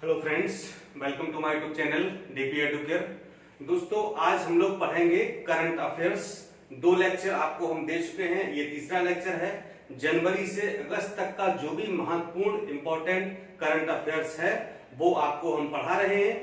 Hello friends, welcome to my YouTube channel DP Educare. दोस्तों, आज हम लोग पढ़ेंगे करंट अफेयर्स। दो लेक्चर आपको हम दे चुके हैं, ये तीसरा लेक्चर है। जनवरी से अगस्त तक का जो भी महत्वपूर्ण इंपॉर्टेंट करंट अफेयर्स है वो आपको हम पढ़ा रहे हैं,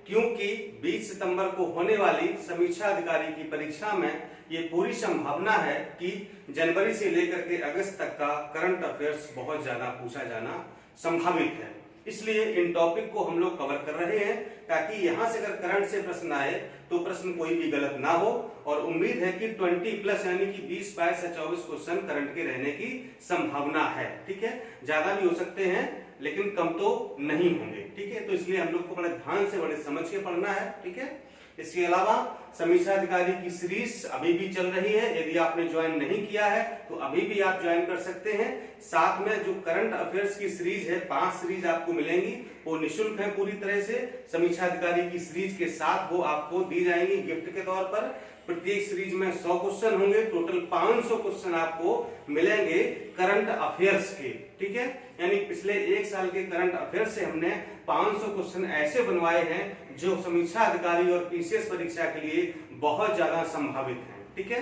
क्योंकि 20 सितंबर को होने वाली समीक्षा अधिकारी की परीक्षा में ये पूरी संभावना है कि जनवरी से लेकर के अगस्त तक का करंट अफेयर्स बहुत ज्यादा पूछा जाना संभावित है। इसलिए इन टॉपिक को हम लोग कवर कर रहे हैं ताकि यहां से अगर करंट से प्रश्न आए तो प्रश्न कोई भी गलत ना हो। और उम्मीद है कि 20 प्लस यानी कि 20, 22 या 24 क्वेश्चन करंट के रहने की संभावना है। ठीक है, ज्यादा भी हो सकते हैं लेकिन कम तो नहीं होंगे। ठीक है, तो इसलिए हम लोग को बड़े ध्यान से बड़े समझ के पढ़ना है। ठीक है, इसके अलावा समीक्षा अधिकारी की सीरीज अभी भी चल रही है। यदि आपने ज्वाइन नहीं किया है तो अभी भी आप ज्वाइन कर सकते हैं। साथ में जो करंट अफेयर्स की सीरीज है, 5 सीरीज आपको मिलेंगी, वो निःशुल्क है पूरी तरह से। समीक्षा अधिकारी की सीरीज के साथ वो आपको दी जाएंगी गिफ्ट के तौर पर। प्रत्येक सीरीज में 100 क्वेश्चन होंगे, टोटल 500 क्वेश्चन आपको मिलेंगे करंट अफेयर्स के। ठीक है, यानी पिछले 1 साल के करंट अफेयर्स से हमने 500 क्वेश्चन ऐसे बनवाए हैं जो समीक्षा अधिकारी और पीसीएस परीक्षा के लिए बहुत ज्यादा संभावित हैं। ठीक है,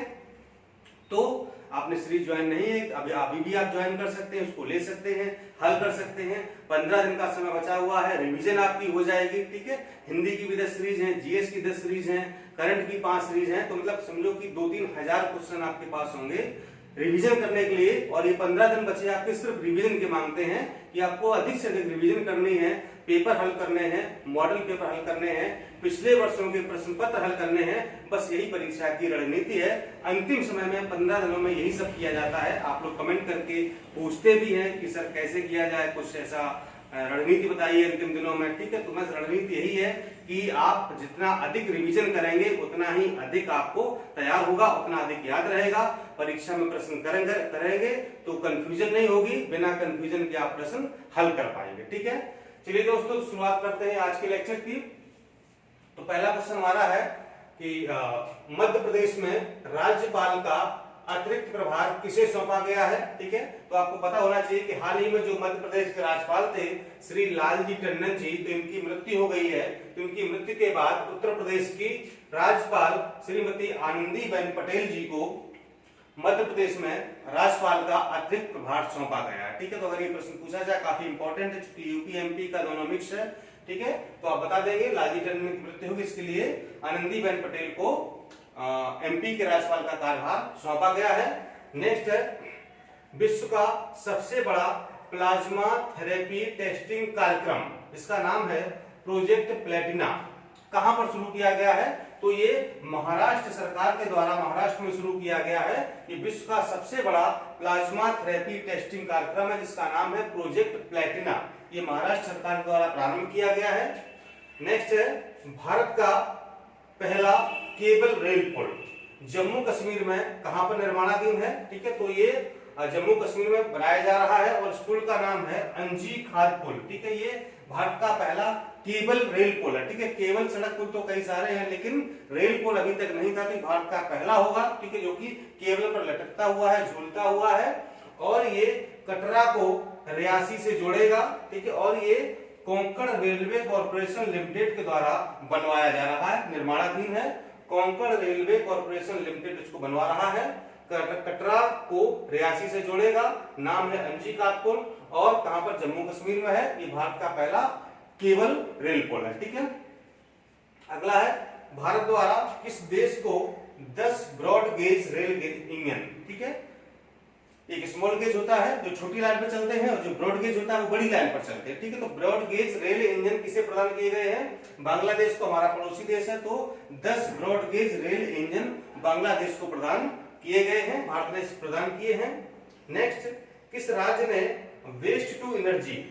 तो आपने सीरीज ज्वाइन नहीं है, अभी भी आप ज्वाइन कर सकते हैं, उसको ले सकते हैं, हल कर सकते हैं। 15 दिन का समय बचा हुआ है, रिवीजन आपकी हो जाएगी। ठीक है, हिंदी की भी 10 सीरीज है, जीएस की 10 सीरीज है, करंट की 5 सीरीज है, तो मतलब समझो कि 2-3 हजार क्वेश्चन आपके पास होंगे रिवीजन करने के लिए। और ये 15 दिन बचे आपके सिर्फ रिवीजन के मांगते हैं कि आपको अधिक से अधिक रिवीजन करनी है, पेपर हल करने हैं, मॉडल पेपर हल करने हैं, पिछले वर्षों के प्रश्न पत्र हल करने हैं। बस यही परीक्षा की रणनीति है। अंतिम समय में 15 दिनों में यही सब किया जाता है। आप लोग कमेंट करके पूछते भी हैं कि सर कैसे किया जाए, कुछ ऐसा रणनीति बताइए अंतिम दिनों में। ठीक है, तो बस रणनीति यही है कि आप जितना अधिक रिवीजन करेंगे उतना ही अधिक आपको तैयार होगा, उतना अधिक याद रहेगा। परीक्षा में प्रश्न करेंगे तो कंफ्यूजन नहीं होगी, बिना कंफ्यूजन के आप प्रश्न हल कर पाएंगे। ठीक है, चलिए दोस्तों शुरुआत करते हैं आज के लेक्चर की। तो पहला क्वेश्चन हमारा है कि मध्य प्रदेश में राज्यपाल का अतिरिक्त प्रभार किसे सौंपा गया है। ठीक है, तो आपको पता होना चाहिए कि हाल ही में जो मध्य प्रदेश के राज्यपाल थे श्री लालजी टंडन जी, तो इनकी मृत्यु हो गई है। तो इनकी मृत्यु के बाद उत्तर प्रदेश की राज्यपाल श्रीमती आनंदीबेन पटेल जी को मध्य प्रदेश में राज्यपाल का अतिरिक्त प्रभार सौंपा गया है। ठीक है, तो अगर ये प्रश्न पूछा जाए, काफी इंपॉर्टेंट है, क्योंकि यूपी एमपी का दोनों मिक्स है। ठीक है, तो आप बता देंगे लालजी टंडन की मृत्यु होगी, इसके लिए आनंदीबेन पटेल को एमपी के राज्यपाल का कार्यभार सौंपा गया है। नेक्स्ट है, विश्व का सबसे बड़ा प्लाज्मा थेरेपी टेस्टिंग कार्यक्रम, इसका नाम है प्रोजेक्ट प्लेटिना, कहां पर शुरू किया गया है? तो ये महाराष्ट्र सरकार के द्वारा महाराष्ट्र में शुरू किया गया है। ये विश्व का सबसे बड़ा प्लाज्मा थेरेपी टेस्टिंग कार्यक्रम है जिसका नाम है प्रोजेक्ट प्लेटिना। ये महाराष्ट्र सरकार द्वारा प्रारंभ किया गया है। नेक्स्ट है, भारत का पहला केबल रेल पुल जम्मू कश्मीर में कहां पर निर्माणाधीन है? ठीक है, तो ये जम्मू कश्मीर में बनाया जा रहा है और इस पुल का नाम है अंजी खाद पुल। ठीक है, ये भारत का पहला केबल रेल पुल है। ठीक है, केबल सड़क पुल तो कई सारे हैं लेकिन रेल पुल अभी तक नहीं था, तो भारत का पहला होगा। ठीक है, जो कि केबल पर लटकता हुआ है, झूलता हुआ है, और ये कटरा को रियासी से जोड़ेगा। ठीक है, और ये कोंकण रेलवे कॉर्पोरेशन लिमिटेड के द्वारा बनवाया जा रहा है, निर्माणाधीन है। कोंकण रेलवे कॉर्पोरेशन लिमिटेड इसको बनवा रहा है, कटरा को रियासी से जोड़ेगा, नाम है अंजी खाद पुल, और कहां पर? जम्मू कश्मीर में है। ये भारत का पहला केबल रेल पुल है। ठीक है, अगला है, भारत द्वारा किस देश को 10 ब्रॉड गेज रेल इंजन, ठीक है, एक स्मॉल गेज होता है जो छोटी लाइन पर चलते हैं और जो ब्रॉड गेज होता है वो बड़ी लाइन पर चलते हैं। ठीक है, तो ब्रॉड गेज रेल इंजन किसे प्रदान किए गए हैं? बांग्लादेश को, हमारा पड़ोसी देश है, तो 10 broad gauge rail engine Bangladesh को प्रदान किए गए हैं, भारत ने प्रदान किए हैं। नेक्स्ट, किस राज्य ने वेस्ट टू एनर्जी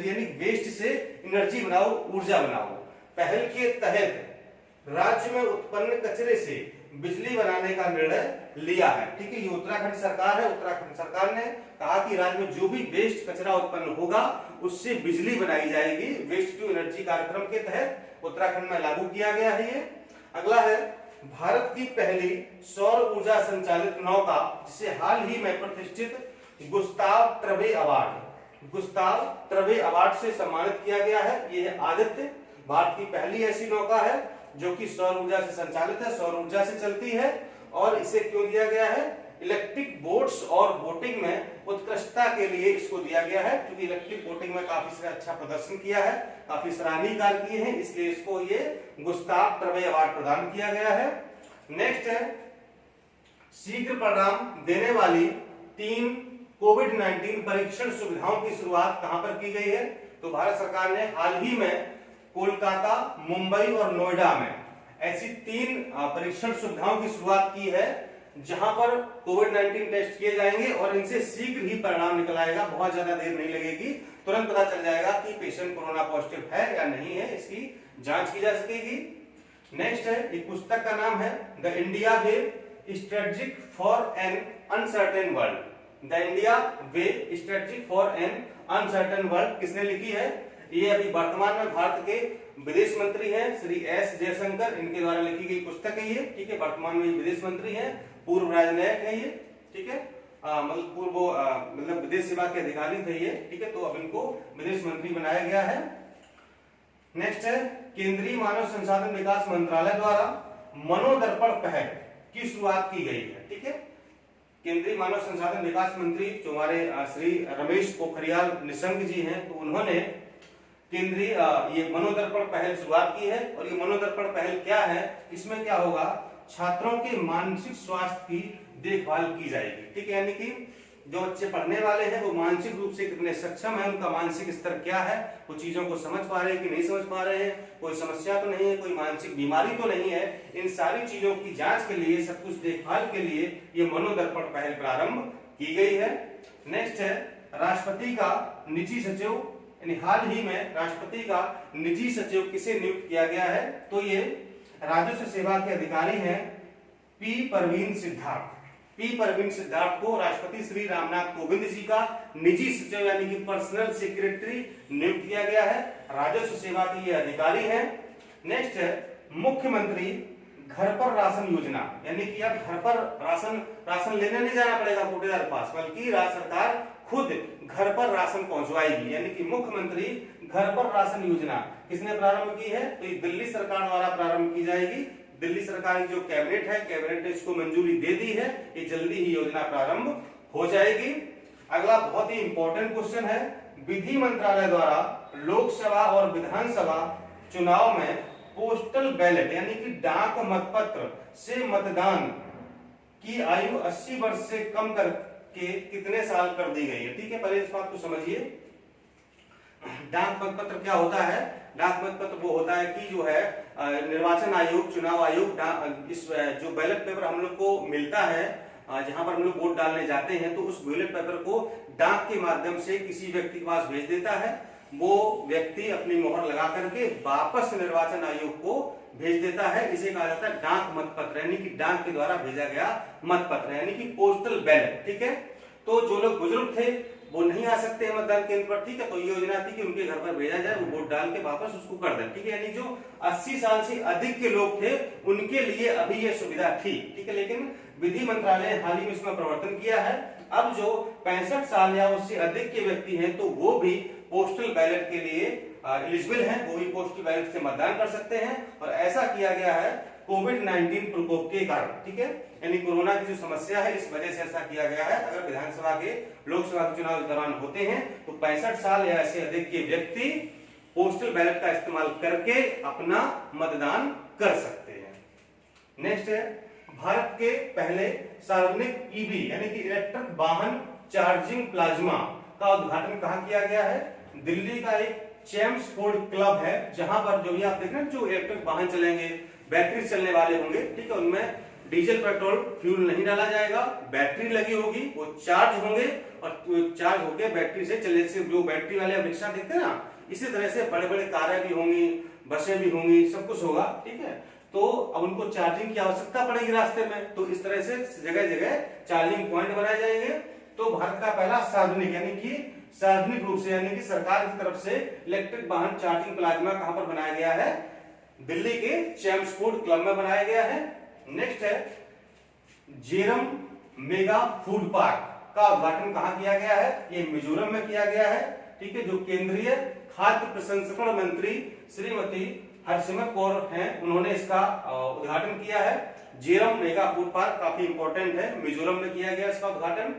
यानी वेस्ट से एनर्जी बनाओ, ऊर्जा बनाओ पहल के तहत राज्य में उत्पन्न कचरे से बिजली बनाने का निर्णय लिया है? ठीक है, ये उत्तराखंड सरकार है। उत्तराखंड सरकार ने कहा कि राज्य में जो भी वेस्ट कचरा उत्पन्न होगा उससे बिजली बनाई जाएगी। वेस्ट टू एनर्जी कार्यक्रम के तहत उत्तराखंड में लागू किया गया है ये। अगला है, भारत की पहली सौर ऊर्जा संचालित नौका जिसे हाल ही में प्रतिष्ठित गुस्ताव ट्रबे अवार्ड गुस्ताव ट्रबे अवार्ड से सम्मानित किया गया है। ये है आदित्य, भारत की पहली ऐसी नौका है जो कि सौर ऊर्जा से संचालित है, सौर ऊर्जा से चलती है। और इसे क्यों दिया गया है? इलेक्ट्रिक बोट्स और बोटिंग में उत्कृष्टता के लिए इसको दिया गया है, क्योंकि इलेक्ट्रिक बोटिंग में काफी अच्छा प्रदर्शन किया है, काफी सराहनीय कार्य किए हैं, इसलिए इसको ये गुस्ताव ट्रबे अवार्ड प्रदान किया गया है। नेक्स्ट है, शीघ्र परिणाम देने वाली 3 कोविड-19 परीक्षण सुविधाओं की शुरुआत कहां पर की गई है? तो भारत सरकार ने हाल ही में कोलकाता, मुंबई और नोएडा में ऐसी 3 परीक्षण सुविधाओं की शुरुआत की है, जहां पर कोविड-19 टेस्ट किए जाएंगे और इनसे शीघ्र ही परिणाम निकल आएगा, बहुत ज्यादा देर नहीं लगेगी, तुरंत पता चल जाएगा कि पेशेंट कोरोना पॉजिटिव है या नहीं है, इसकी जांच की जा सकेगी। नेक्स्ट है, एक पुस्तक का नाम है the India way strategic for an uncertain world. The India way strategic for an uncertain world किसने लिखी है? ये अभी वर्तमान में भारत के विदेश मंत्री हैं श्री एस जयशंकर, इनके द्वारा लिखी गई पुस्तक है ये, ठीक है। वर्तमान में विदेश मंत्री हैं, पूर्व राजनयिक है ये, ठीक है, मतलब विदेश सेवा के अधिकारी थे ये, ठीक है। तो अब इनको विदेश मंत्री बनाया गया है। नेक्स्ट है, केंद्रीय मानव संसाधन विकास मंत्रालय द्वारा मनोदर्पण पहल की शुरुआत की गई है, ठीक है। केंद्रीय मानव संसाधन विकास मंत्री जो हमारे श्री रमेश पोखरियाल निशंक जी हैं, तो उन्होंने केंद्रीय ये मनोदर्पण पहल शुरुआत की है। और ये मनोदर्पण पहल क्या है? इसमें क्या होगा? छात्रों के मानसिक स्वास्थ्य की देखभाल की जाएगी, ठीक है। यानी कि जो बच्चे पढ़ने वाले हैं वो मानसिक रूप से कितने सक्षम हैं, उनका मानसिक स्तर क्या है, वो चीजों को समझ पा रहे हैं कि नहीं समझ पा रहे हैं, कोई समस्या तो नहीं है, कोई मानसिक बीमारी तो नहीं है, इन सारी चीजों की जांच के लिए, सब कुछ देखभाल के लिए ये मनोदर्पण पहल प्रारंभ की गई है। नेक्स्ट है, राष्ट्रपति का निजी सचिव, यानी हाल ही में राष्ट्रपति का निजी सचिव किसे नियुक्त किया गया है? तो ये राजस्व सेवा के अधिकारी हैं पी परवीन सिद्धार्थ। पी परवीन सिद्धार्थ को राष्ट्रपति श्री रामनाथ कोविंद जी का निजी सचिव यानी कि पर्सनल सेक्रेटरी नियुक्त किया गया है, राजस्व सेवा के ये अधिकारी हैं। नेक्स्ट है, मुख्यमंत्री घर पर राशन योजना, यानी कि अब घर पर राशन लेने नहीं जाना पड़ेगा कोटेदार के पास, बल्कि राज्य सरकार खुद घर पर राशन पहुंचवाएगी, यानी कि मुख्यमंत्री घर पर राशन योजना किसने प्रारंभ की है? तो ये दिल्ली सरकार द्वारा प्रारंभ की जाएगी। दिल्ली सरकार की जो कैबिनेट है, कैबिनेट ने इसको मंजूरी दे दी है, ये जल्दी ही योजना प्रारंभ हो जाएगी। अगला बहुत ही इंपॉर्टेंट क्वेश्चन है, विधि मंत्रालय द्वारा लोकसभा और विधानसभा चुनाव में पोस्टल बैलेट यानी कि डाक मतपत्र से मतदान की आयु 80 वर्ष से कम करके कितने साल कर दी गई है? ठीक है, पहले इस बात को समझिए। डाक मतपत्र क्या होता है? डाक मतपत्र वो होता है कि जो है निर्वाचन आयोग, चुनाव आयोग इस जो बैलेट पेपर हम लोग को मिलता है, जहां पर हम लोग वोट डालने जाते हैं, तो उस बैलेट पेपर को डाक के माध्यम से किसी व्यक्ति के पास भेज देता है। वो व्यक्ति अपनी मोहर लगा करके वापस निर्वाचन आयोग को भेज देता है। इसे कहा जाता है डाक मतपत्र, यानी कि डाक के द्वारा भेजा गया मतपत्र, यानी कि पोस्टल बैलेट। ठीक है, तो जो लोग बुजुर्ग थे वो नहीं आ सकते हैं मतदान केंद्र पर, ठीक है, तो ये योजना थी कि उनके घर पर भेजा जाए, वो वोट डाल के वापस उसको कर दें। ठीक है, यानी जो 80 साल से अधिक के लोग थे उनके लिए अभी ये सुविधा थी। ठीक है, लेकिन विधि मंत्रालय ने हाल ही में इसमें परिवर्तन किया है। अब जो 65 साल या उससे अधिक के व्यक्ति हैं तो वो भी पोस्टल बैलेट के लिए एलिजिबल हैं, वो भी पोस्टल बैलेट से मतदान कर सकते हैं। और ऐसा किया गया है कोविड-19 प्रकोप के कारण। ठीक है, यानी कोरोना की जो समस्या है इस वजह से ऐसा किया गया है। अगर विधानसभा के, लोकसभा के चुनाव के दौरान होते हैं तो 65 साल या ऐसे अधिक के व्यक्ति पोस्टल बैलेट का इस्तेमाल करके अपना मतदान कर सकते हैं। नेक्स्ट है, भारत के पहले सार्वजनिक ईवी यानी कि इलेक्ट्रिक वाहन चार्जिंग प्लाज्मा का उद्घाटन कहां किया गया है? दिल्ली का एक चेम्सफोर्ड क्लब है, जहां पर जो भी आप देख रहे हैं जो इलेक्ट्रिक वाहन चलेंगे, बैटरी चलने वाले होंगे, ठीक है, उनमें डीजल पेट्रोल फ्यूल नहीं डाला जाएगा, बैटरी लगी होगी, वो चार्ज होंगे और चार्ज होकर बैटरी से चले, से जो बैटरी वाले रिक्शा देखते हैं ना, इसी तरह से बड़े बड़े कारें भी होंगी, बसें भी होंगी, सब कुछ होगा। ठीक है, तो अब उनको चार्जिंग की आवश्यकता पड़ेगी रास्ते में, तो इस तरह से जगह जगह चार्जिंग पॉइंट बनाए जाएंगे। तो भारत का पहला सार्वजनिक यानी कि सार्वजनिक रूप से यानी कि सरकार की तरफ से इलेक्ट्रिक वाहन चार्जिंग प्लाज्मा कहां पर बनाया गया है? दिल्ली के चेम्सफोर्ड क्लब में बनाया गया है। नेक्स्ट है, जेरम मेगा फूड पार्क का उद्घाटन कहाँ किया गया है? ये मिजोरम में किया गया है। ठीक है, जो केंद्रीय खाद्य प्रसंस्करण मंत्री श्रीमती हरसिमरत कौर हैं, उन्होंने इसका उद्घाटन किया है। जेरम मेगा फूड पार्क काफी इंपॉर्टेंट है, मिजोरम में किया गया इसका उद्घाटन।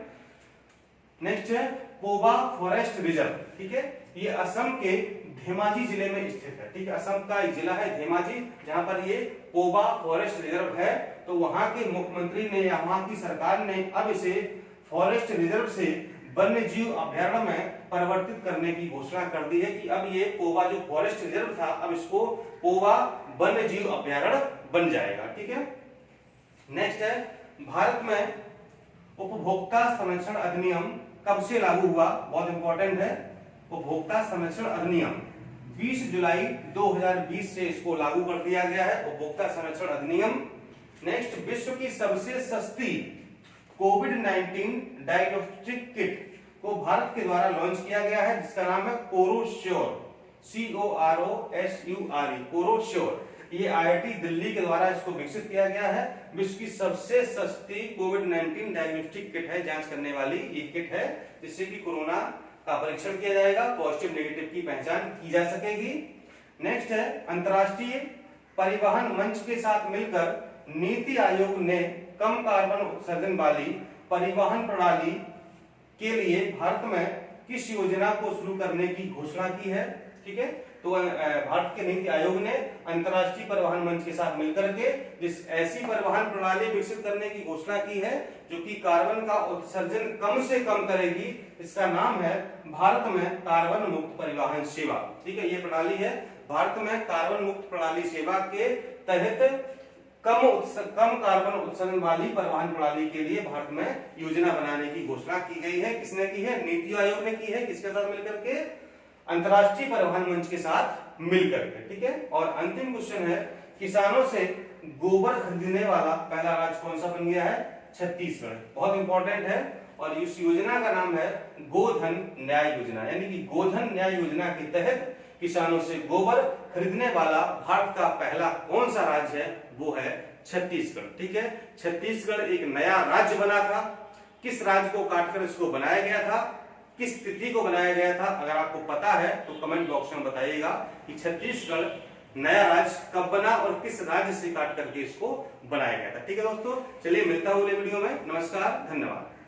नेक्स्ट है पोबा फॉरेस्ट रिजर्व। ठीक है, ये असम के धेमाजी जिले में स्थित है। ठीक है, असम का एक जिला है धेमाजी, जहां पर ये पोबा फॉरेस्ट रिजर्व है। तो वहां के मुख्यमंत्री ने या वहां की सरकार ने अब इसे फॉरेस्ट रिजर्व से वन्य जीव अभ्यारण्य में परिवर्तित करने की घोषणा कर दी है कि अब ये पोबा जो फॉरेस्ट रिजर्व था, अब इसको पोबा वन्य जीव अभ्यारण्य बन जाएगा। ठीक है, नेक्स्ट है भारत में उपभोक्ता संरक्षण अधिनियम कब से लागू हुआ? बहुत इंपॉर्टेंट है। उपभोक्ता संरक्षण अधिनियम 20 जुलाई 2020 से इसको लागू कर दिया गया है, उपभोक्ता संरक्षण अधिनियम। नेक्स्ट, विश्व की सबसे सस्ती कोविड-19 डायग्नोस्टिक किट को भारत के द्वारा लॉन्च किया गया है, जिसका नाम है कोरोश्योर, COROSURE, कोरोश्योर। ये IIT दिल्ली के द्वारा इसको विकसित किया गया है। विश्व की सबसे सस्ती कोविड-19 डायग्नोस्टिक किट है, जांच करने वाली ये किट है, जिससे कि कोरोना का परीक्षण किया जाएगा, पॉजिटिव नेगेटिव की पहचान की जा सकेगी। नेक्स्ट है अंतर्राष्ट्रीय परिवहन मंच के साथ मिलकर नीति आयोग ने कम कार्बन उत्सर्जन वाली परिवहन प्रणाली के लिए भारत में किस योजना को शुरू करने की घोषणा की है? ठीक है, तो भारत के नीति आयोग ने अंतर्राष्ट्रीय परिवहन मंच के साथ मिलकर के जिस ऐसी परिवहन प्रणाली विकसित करने की घोषणा की है जो कि कार्बन का उत्सर्जन कम से कम करेगी, इसका नाम है भारत में कार्बन मुक्त परिवहन सेवा। ठीक है, ये प्रणाली है भारत में कार्बन मुक्त प्रणाली सेवा के तहत कम कार्बन उत्सर्जन वाली परिवहन प्रणाली के लिए भारत में योजना बनाने की घोषणा की गई है। किसने की है? नीति आयोग ने की है। किसके साथ मिलकर के? अंतर्राष्ट्रीय परिवहन मंच के साथ मिलकर के। ठीक है, और अंतिम क्वेश्चन है किसानों से गोबर खरीदने वाला पहला राज्य कौन सा बन गया है? छत्तीसगढ़। बहुत इंपॉर्टेंट है, और इस योजना का नाम है गोधन न्याय योजना, यानी कि गोधन न्याय योजना के तहत किसानों से गोबर खरीदने वाला भारत का पहला कौन सा राज्य है? वो है छत्तीसगढ़। ठीक है, छत्तीसगढ़ एक नया राज्य बना था। किस राज्य को काटकर इसको बनाया गया था, किस तिथि को बनाया गया था? अगर आपको पता है तो कमेंट बॉक्स में बताइएगा कि छत्तीसगढ़ नया राज्य कब बना और किस राज्य से काट करके इसको बनाया गया था। ठीक है दोस्तों, चलिए मिलता हूं अगले वीडियो में। नमस्कार, धन्यवाद।